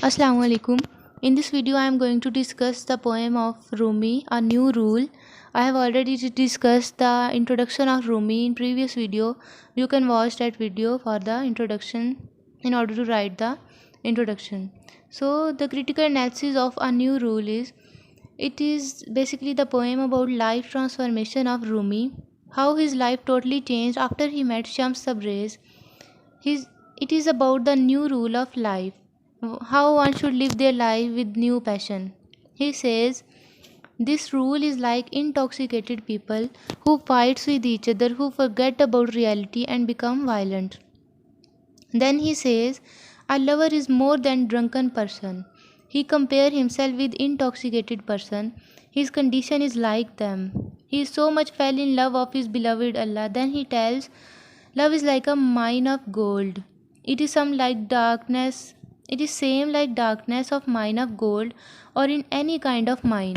Assalamu alaikum. In this video I am going to discuss the poem of Rumi, A New Rule. I have already discussed the introduction of Rumi in previous video. You can watch that video for the introduction in order to write the introduction. So the critical analysis of A New Rule is, it is basically the poem about life transformation of Rumi, how his life totally changed after he met Shams Tabriz. It is about the new rule of life, how one should live their life with new passion. He says, this rule is like intoxicated people who fights with each other, who forget about reality and become violent. Then he says, a lover is more than drunken person. He compare himself with intoxicated person. His condition is like them. He so much fell in love of his beloved Allah. Then he tells, love is like a mine of gold. It is same like darkness of mine of gold, or in any kind of mine.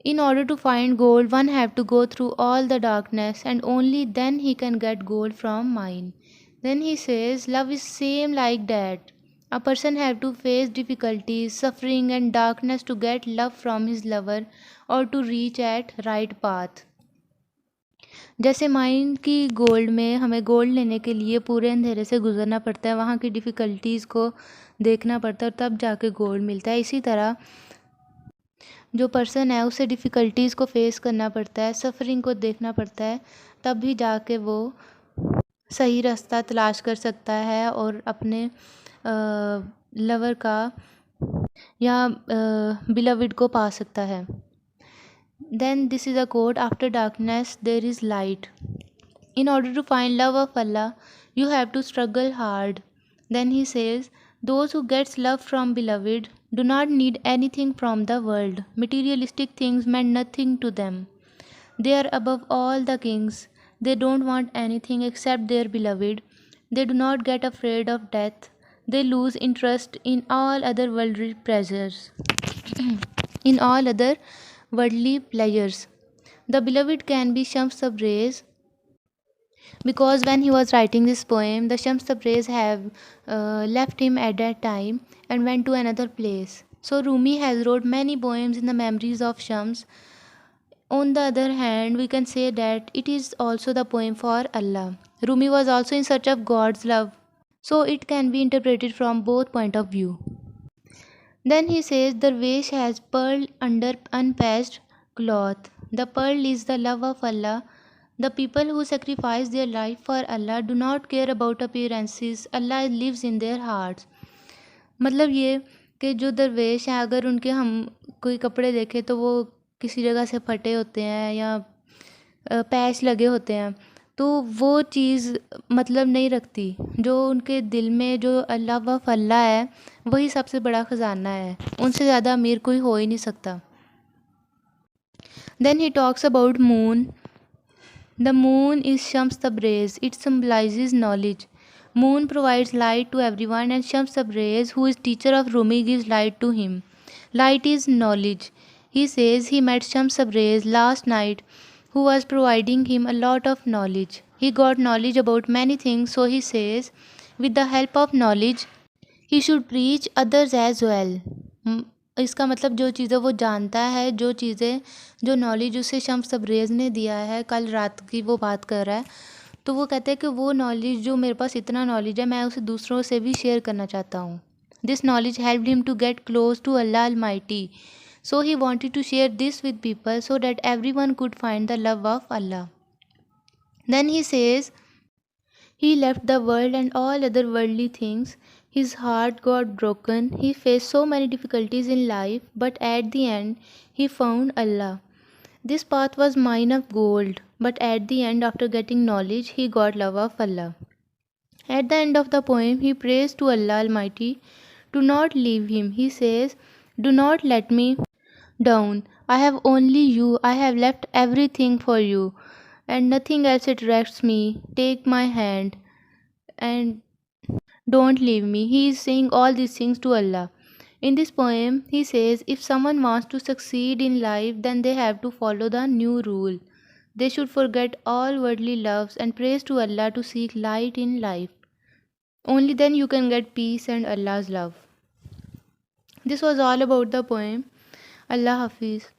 In order to find gold, one have to go through all the darkness, and only then he can get gold from mine. Then he says, love is same like that. A person have to face difficulties, suffering and darkness to get love from his lover or to reach at right path. जैसे mind की gold में हमें gold लेने के लिए पूरे अंधेरे से गुजरना पड़ता है, वहाँ की डिफ़िकल्टीज़ को देखना पड़ता है और तब जाके गोल्ड मिलता है। इसी तरह जो पर्सन है उसे डिफ़िकल्टीज़ को फेस करना पड़ता है, सफ़रिंग को देखना पड़ता है, तब भी जाके वो सही रास्ता तलाश कर सकता है और अपने लवर का या बिलवड को पा सकता है. Then this is a quote, after darkness there is light. In order to find love of Allah, you have to struggle hard. Then he says, those who gets love from beloved do not need anything from the world. Materialistic things meant nothing to them. They are above all the kings. They don't want anything except their beloved. They do not get afraid of death. They lose interest in all other worldly pleasures. Worldly pleasures. The beloved can be Shams Tabriz, because when he was writing this poem, the Shams Tabriz have left him at that time and went to another place. So Rumi has wrote many poems in the memories of Shams. On the other hand, we can say that it is also the poem for Allah. Rumi was also in search of God's love, so it can be interpreted from both point of view. Then he says, Darwesh has pearl under unpatched cloth. The pearl is the love of Allah. The people who sacrifice their life for Allah do not care about appearances. Allah lives in their hearts. मतलब ये कि जो दरवेश हैं, अगर उनके हम कोई कपड़े देखें तो वो किसी जगह से फटे होते हैं या पैच लगे होते हैं, तो वो चीज़ मतलब नहीं रखती. जो उनके दिल में जो अल्लाह व अल्लाह है, वही सबसे बड़ा ख़जाना है. उनसे ज़्यादा अमीर कोई हो ही नहीं सकता. Then he talks about moon. The moon is Shams Tabriz. It symbolizes knowledge. Moon provides light to everyone, and Shams Tabriz, who is teacher of Rumi, gives light to him. Light is knowledge. He says he met Shams Tabriz last night, who was providing him a lot of knowledge. He got knowledge about many things, so he says, with the help of knowledge, he should preach others as well. इसका मतलब जो चीज़ें वो जानता है, जो knowledge उसे शम्स तबरेज़ ने दिया है, कल रात की वो बात कर रहा है, तो वो कहते हैं कि वो नॉलेज जो मेरे पास इतना नॉलेज है, मैं उसे दूसरों से भी शेयर करना चाहता हूँ. This knowledge helped him to get close to Allah almighty. So he wanted to share this with people so that everyone could find the love of Allah. Then he says, he left the world and all other worldly things. His heart got broken. He faced so many difficulties in life, but at the end, he found Allah. This path was mine of gold, but at the end, after getting knowledge, he got love of Allah. At the end of the poem, he prays to Allah Almighty to not leave him. He says, do not let me down. I have only you. I have left everything for you, and nothing else attracts me. Take my hand and don't leave me. He is saying all these things to Allah. In this poem, he says, if someone wants to succeed in life, then they have to follow the new rule. They should forget all worldly loves and praise to Allah to seek light in life. Only then you can get peace and Allah's love. This was all about the poem. Allah Hafiz.